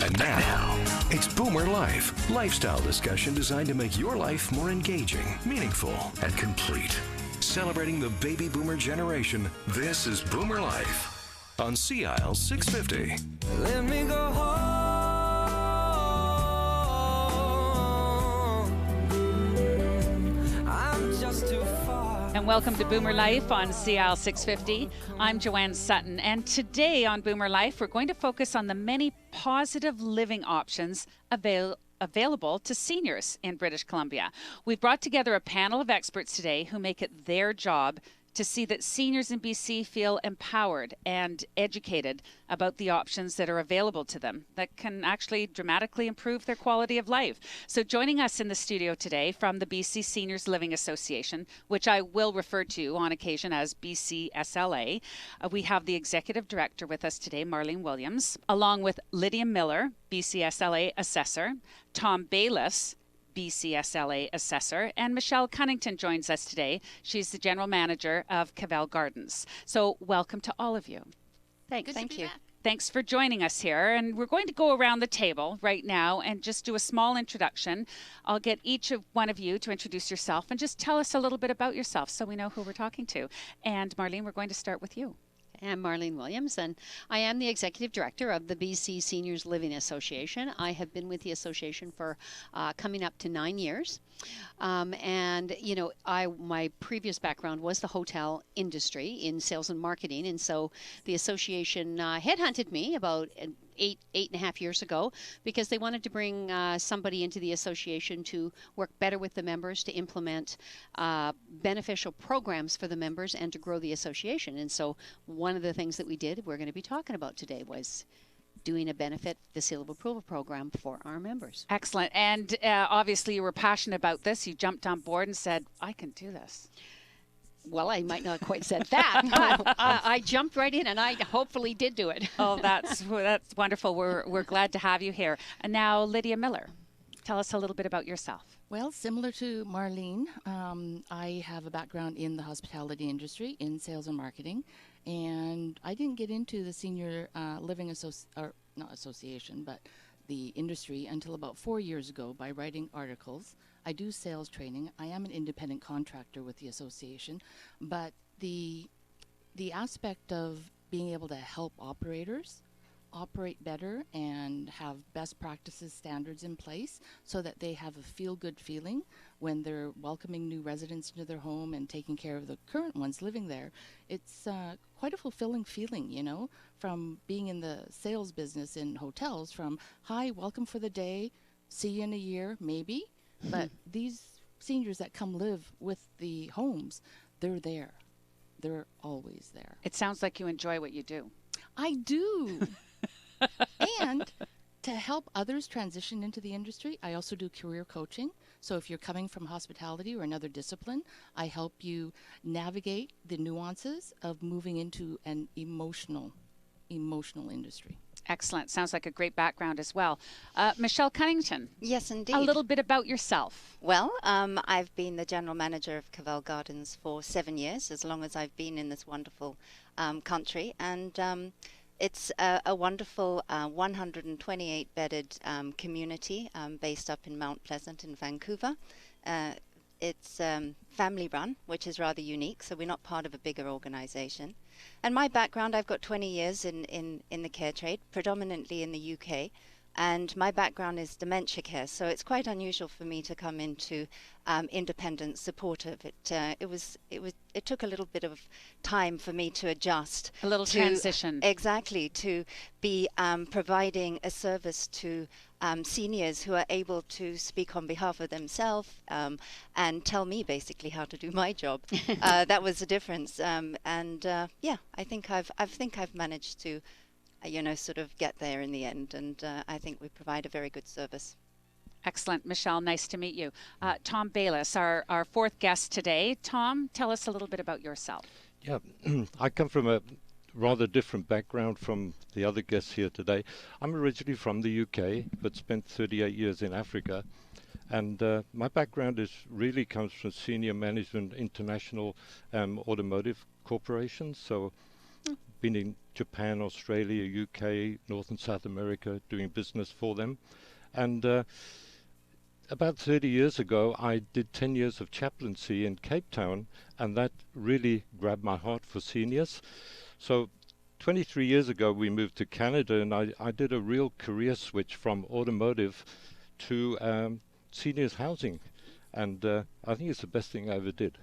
And now, it's BoomerLife, lifestyle discussion designed to make your life more engaging, meaningful, and complete. Celebrating the baby boomer generation, this is BoomerLife on CIL 650. Let me go home. I'm just too far. And welcome to Boomer Life on CIL 650. I'm Joanne Sutton, and today on Boomer Life, we're going to focus on the many positive living options available to seniors in British Columbia. We've brought together a panel of experts today who make it their job to see that seniors in BC feel empowered and educated about the options that are available to them that can actually dramatically improve their quality of life. So joining us in the studio today from the BC Seniors Living Association, which I will refer to on occasion as BCSLA, we have the Executive Director with us today, Marlene Williams, along with Lydia Miller, BCSLA Assessor, Tom Bayliss, BCSLA Assessor, and Michelle Cunnington joins us today. She's the General Manager of Cavell Gardens. So welcome to all of you. Thanks. Thank you. Thanks for joining us here. And we're going to go around the table right now and just do a small introduction. I'll get each of one of you to introduce yourself and just tell us a little bit about yourself so we know who we're talking to. And Marlene, we're going to start with you. I'm Marlene Williams, and I am the Executive Director of the BC Seniors Living Association. I have been with the association for coming up to 9 years. And, you know, my previous background was the hotel industry in sales and marketing. And so the association headhunted me about eight and a half years ago because they wanted to bring somebody into the association to work better with the members, to implement beneficial programs for the members and to grow the association. And so one of the things that we did, we're going to be talking about today, was doing a benefit, the seal of approval program for our members. Excellent. And obviously you were passionate about this. You jumped on board and said, I can do this. Well, I might not quite said that, but I jumped right in, and I hopefully did do it. Oh, that's wonderful. We're glad to have you here. And now, Lydia Miller, tell us a little bit about yourself. Well, similar to Marlene, I have a background in the hospitality industry, in sales and marketing, and I didn't get into the senior living association, but the industry until about 4 years ago by writing articles. I do sales training. I am an independent contractor with the association, but the aspect of being able to help operators operate better and have best practices standards in place so that they have a feel-good feeling when they're welcoming new residents into their home and taking care of the current ones living there. It's quite a fulfilling feeling, you know, from being in the sales business in hotels, from, hi, welcome for the day, see you in a year, maybe. But these seniors that come live with the homes, they're there. They're always there. It sounds like you enjoy what you do. I do. And to help others transition into the industry, I also do career coaching. So if you're coming from hospitality or another discipline, I help you navigate the nuances of moving into an emotional industry. Excellent. Sounds like a great background as well. Michelle Cunnington. Yes, indeed. A little bit about yourself. Well, I've been the general manager of Cavell Gardens for 7 years, as long as I've been in this wonderful country. And it's a wonderful 128-bedded community based up in Mount Pleasant in Vancouver. It's family run, which is rather unique, so we're not part of a bigger organization. And my background, I've got 20 years in the care trade, predominantly in the UK, and my background is dementia care, so it's quite unusual for me to come into independent supportive. It took a little bit of time for me to adjust. A little transition. Exactly, to be providing a service to seniors who are able to speak on behalf of themselves and tell me basically how to do my job. That was the difference. Yeah, I think I've managed to sort of get there in the end, and I think we provide a very good service. Excellent. Michelle, nice to meet you. Tom Bayliss, our fourth guest today. Tom, tell us a little bit about yourself. Yeah, I come from a rather different background from the other guests here today. I'm originally from the UK, but spent 38 years in Africa. And my background really comes from senior management, international automotive corporations. So been in Japan, Australia, UK, North and South America, doing business for them. And about 30 years ago, I did 10 years of chaplaincy in Cape Town, and that really grabbed my heart for seniors. So 23 years ago, we moved to Canada, and I did a real career switch from automotive to seniors housing. And I think it's the best thing I ever did.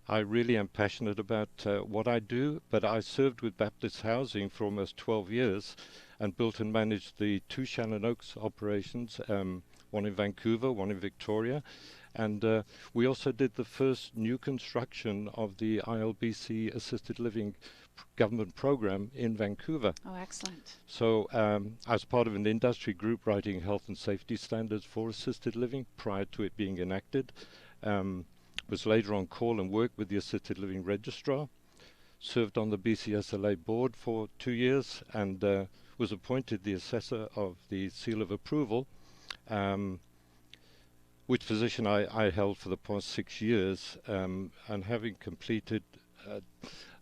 I really am passionate about what I do, but I served with Baptist Housing for almost 12 years and built and managed the 2 Shannon Oaks operations, one in Vancouver, one in Victoria. And we also did the first new construction of the ILBC assisted living government program in Vancouver. Oh, excellent. So I was part of an industry group writing health and safety standards for assisted living prior to it being enacted. Was later on call and worked with the assisted living registrar, served on the BCSLA board for 2 years, and was appointed the assessor of the seal of approval, which position I held for the past 6 years, and having completed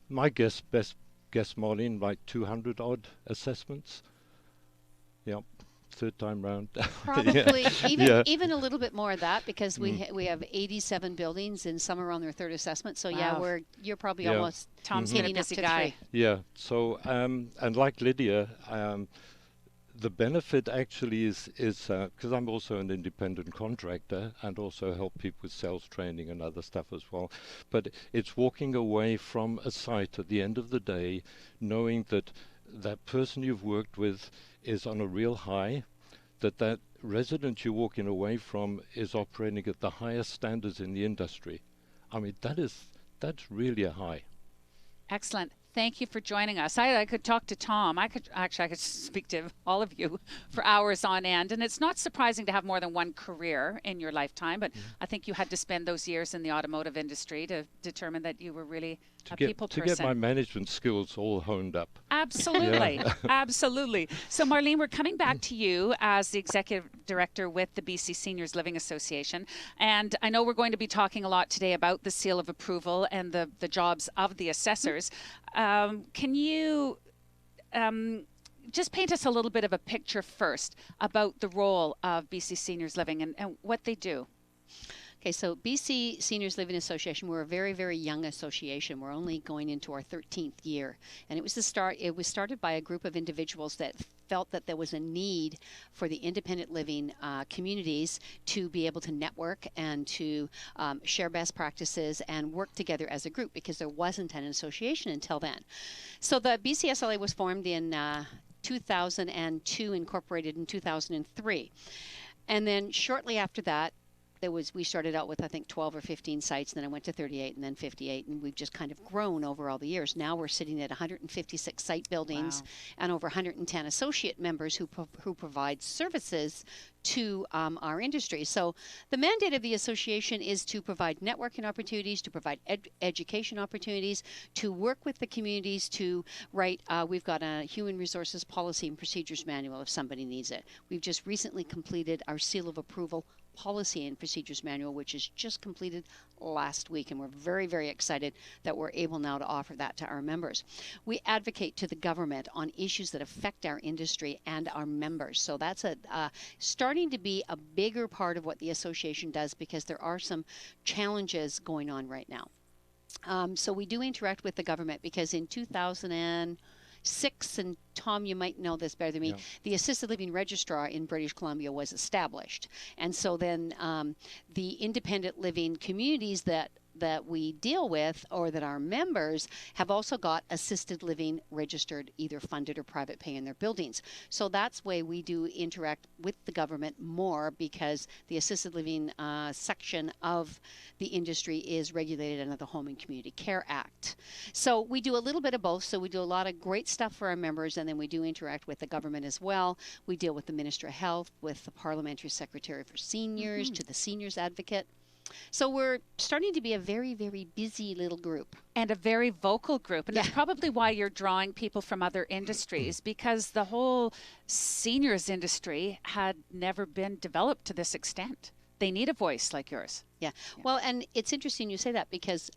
my best guess, Marlene, like 200 odd assessments. Yep, third time round. Probably even a little bit more of that, because we have 87 buildings and some are on their third assessment. So Wow. you're probably almost Tom's been a hitting up busy to guy. 3. Yeah. So and like Lydia, the benefit actually is because I'm also an independent contractor and also help people with sales training and other stuff as well. But it's walking away from a site at the end of the day, knowing that that person you've worked with is on a real high, that resident you're walking away from is operating at the highest standards in the industry. I mean, that's really a high. Excellent. Thank you for joining us. I could talk to Tom. I could speak to all of you for hours on end. And it's not surprising to have more than one career in your lifetime, but I think you had to spend those years in the automotive industry to determine that you were really a people person. To get my management skills all honed up. Absolutely. Absolutely. So, Marlene, we're coming back to you as the Executive Director with the BC Seniors Living Association. And I know we're going to be talking a lot today about the seal of approval and the jobs of the assessors. Can you just paint us a little bit of a picture first about the role of BC Seniors Living and what they do? Okay, so BC Seniors Living Association, we're a very, very young association. We're only going into our 13th year. And it was started by a group of individuals that felt that there was a need for the independent living communities to be able to network and to share best practices and work together as a group, because there wasn't an association until then. So the BCSLA was formed in 2002, incorporated in 2003. And then shortly after that, we started out with, I think, 12 or 15 sites, and then I went to 38 and then 58, and we've just kind of grown over all the years. Now we're sitting at 156 site buildings. Wow. And over 110 associate members who provide services to our industry. So the mandate of the association is to provide networking opportunities, to provide education opportunities, to work with the communities, to write, we've got a human resources policy and procedures manual if somebody needs it. We've just recently completed our seal of approval policy and procedures manual, which is just completed last week, and we're very, very excited that we're able now to offer that to our members. We advocate to the government on issues that affect our industry and our members. So that's starting to be a bigger part of what the association does, because there are some challenges going on right now. So we do interact with the government, because in 2006, and Tom, you might know this better than me, yeah, the assisted living registrar in British Columbia was established. And so then the independent living communities that we deal with, or that our members have, also got assisted living registered, either funded or private pay in their buildings. So that's why we do interact with the government more, because the assisted living section of the industry is regulated under the Home and Community Care Act. So we do a little bit of both. So we do a lot of great stuff for our members, and then we do interact with the government as well. We deal with the Minister of Health, with the Parliamentary Secretary for Seniors, to the Seniors Advocate. So we're starting to be a very, very busy little group. And a very vocal group. And it's probably why you're drawing people from other industries, because the whole seniors industry had never been developed to this extent. They need a voice like yours. Yeah. Well, and it's interesting you say that, because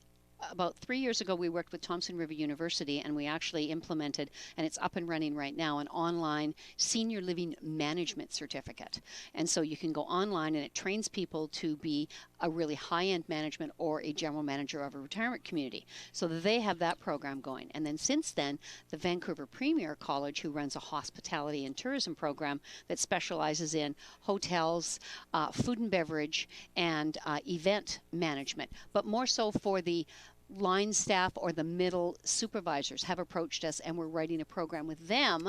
about 3 years ago, we worked with Thompson River University, and we actually implemented, and it's up and running right now, an online senior living management certificate. And so you can go online, and it trains people to be a really high-end management or a general manager of a retirement community. So they have that program going. And then since then, the Vancouver Premier College, who runs a hospitality and tourism program that specializes in hotels, food and beverage, and event management, but more so for the line staff or the middle supervisors, have approached us, and we're writing a program with them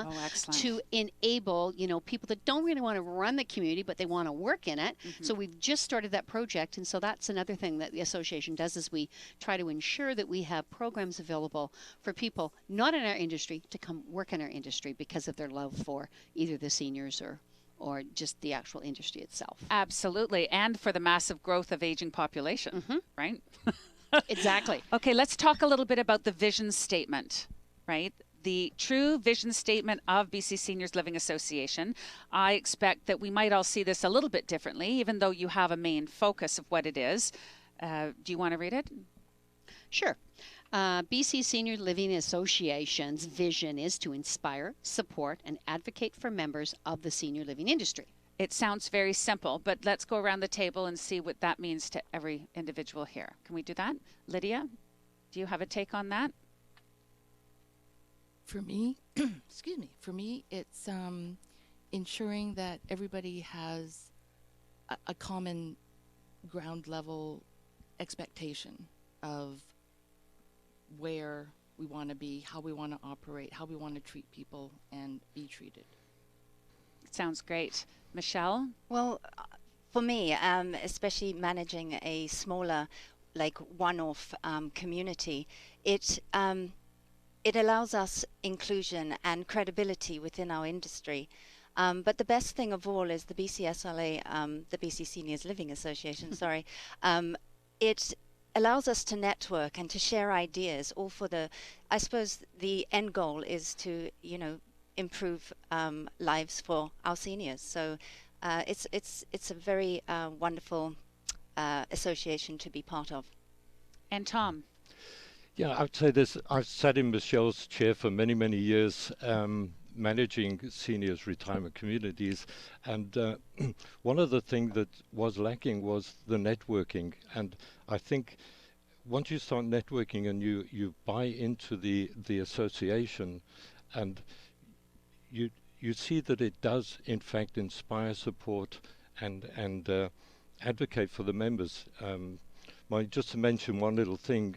to enable, people that don't really want to run the community, but they want to work in it. So we've just started that project, and so that's another thing that the association does, is we try to ensure that we have programs available for people not in our industry to come work in our industry because of their love for either the seniors or just the actual industry itself. Absolutely. And for the massive growth of aging population, right? Exactly. Okay, let's talk a little bit about the vision statement, right? The true vision statement of BC Seniors Living Association. I expect that we might all see this a little bit differently, even though you have a main focus of what it is. Do you want to read it? Sure. BC Senior Living Association's vision is to inspire, support, and advocate for members of the senior living industry. It sounds very simple, but let's go around the table and see what that means to every individual here. Can we do that? Lydia, do you have a take on that? For me, for me, it's ensuring that everybody has a common ground level expectation of where we want to be, how we want to operate, how we want to treat people and be treated. Sounds great. Michelle? Well, for me, especially managing a smaller, like one-off community, it allows us inclusion and credibility within our industry. But the best thing of all is the BCSLA, the BC Seniors Living Association, sorry. It allows us to network and to share ideas, all for I suppose the end goal is to, improve lives for our seniors. So it's a very wonderful association to be part of. And Tom? Yeah, I would say this. I've sat in Michelle's chair for many, many years, managing seniors' retirement communities, and one of the things that was lacking was the networking. And I think once you start networking and you buy into the association, and you see that it does in fact inspire support and advocate for the members. Just to mention one little thing,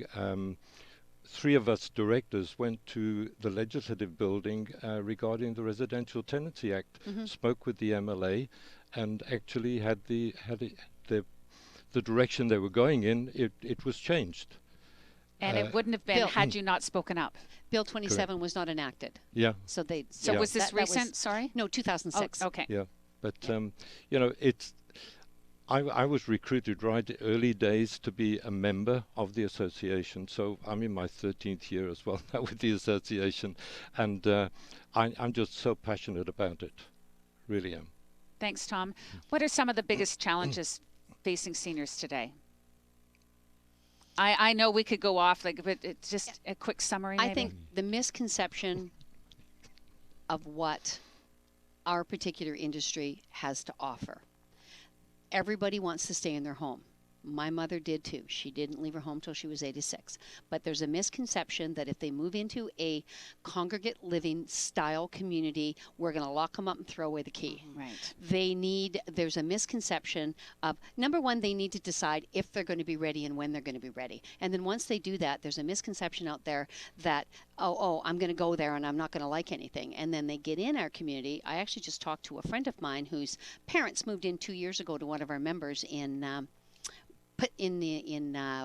3 of us directors went to the legislative building regarding the Residential Tenancy Act, spoke with the MLA, and actually had the direction they were going in, it was changed. And it wouldn't have been Bill, had you not spoken up. Bill 27 was not enacted. Yeah. So they. So Yeah. was this that was- recent? Sorry? No, 2006. Oh, okay. Yeah, but it's. I was recruited right early days to be a member of the association, so I'm in my 13th year as well now with the association, and I'm just so passionate about it, really am. Thanks, Tom. What are some of the biggest challenges facing seniors today? I know we could go off, but it's just a quick summary. I maybe? think the misconception of what our particular industry has to offer. Everybody wants to stay in their home. My mother did too. She didn't leave her home till she was 86. But there's a misconception that if they move into a congregate living style community, we're going to lock them up and throw away the key. Right. There's a misconception of, number one, they need to decide if they're going to be ready and when they're going to be ready. And then once they do that, there's a misconception out there that, I'm going to go there and I'm not going to like anything. And then they get in our community. I actually just talked to a friend of mine whose parents moved in 2 years ago to one of our members in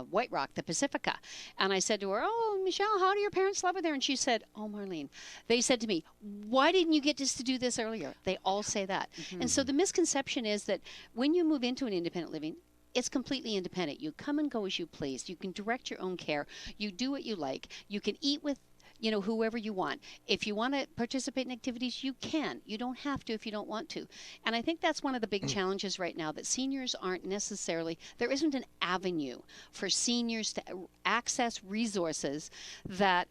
White Rock, the Pacifica. And I said to her, "Oh, Michelle, how do your parents love it there?" And she said, "Oh, Marlene, they said to me, why didn't you get us to do this earlier?" They all say that. And so the misconception is that when you move into an independent living, it's completely independent. You come and go as you please. You can direct your own care. You do what you like. You can eat with you know, whoever you want. If you want to participate in activities, you can. You don't have to if you don't want to. And I think that's one of the big challenges right now, that seniors aren't necessarily, there isn't an avenue for seniors to access resources that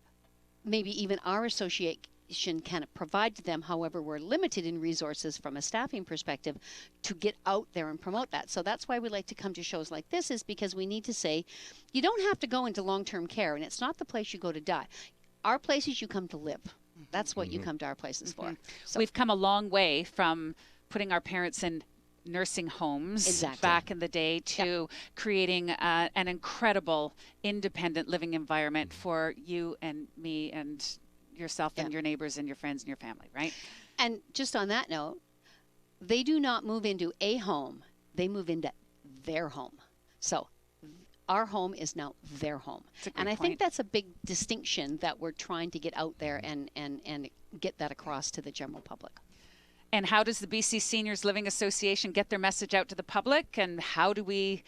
maybe even our association can provide to them. However, we're limited in resources from a staffing perspective to get out there and promote that. So that's why we like to come to shows like this, is because we need to say, you don't have to go into long-term care, and it's not the place you go to die. Our places you come to live. That's what you come to our places for. So We've come a long way from putting our parents in nursing homes back in the day to creating an incredible independent living environment for you and me and yourself and your neighbors and your friends and your family, right? And just on that note, they do not move into a home, they move into their home. So our home is now their home. And I think that's a big distinction that we're trying to get out there and get that across to the general public. And how does the BC Seniors Living Association get their message out to the public? And how do we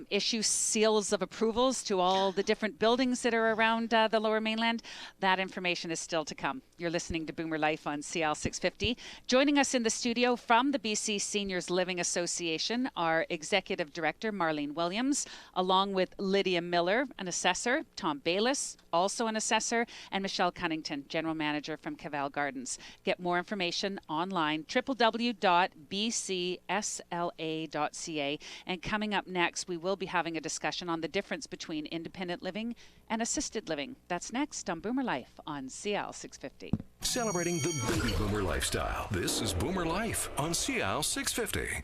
issue seals of approvals to all the different buildings that are around the Lower Mainland? That information is still to come. You're listening to Boomer Life on CL 650. Joining us in the studio from the BC Seniors Living Association, our Executive Director, Marlene Williams, along with Lydia Miller, an assessor, Tom Bayliss, also an assessor, and Michelle Cunnington, General Manager from Cavell Gardens. Get more information online, www.bcsla.ca. And coming up next, we will be having a discussion on the difference between independent living and assisted living. That's next on Boomer Life on CL 650. Celebrating the baby boomer lifestyle. This is Boomer Life on CL 650.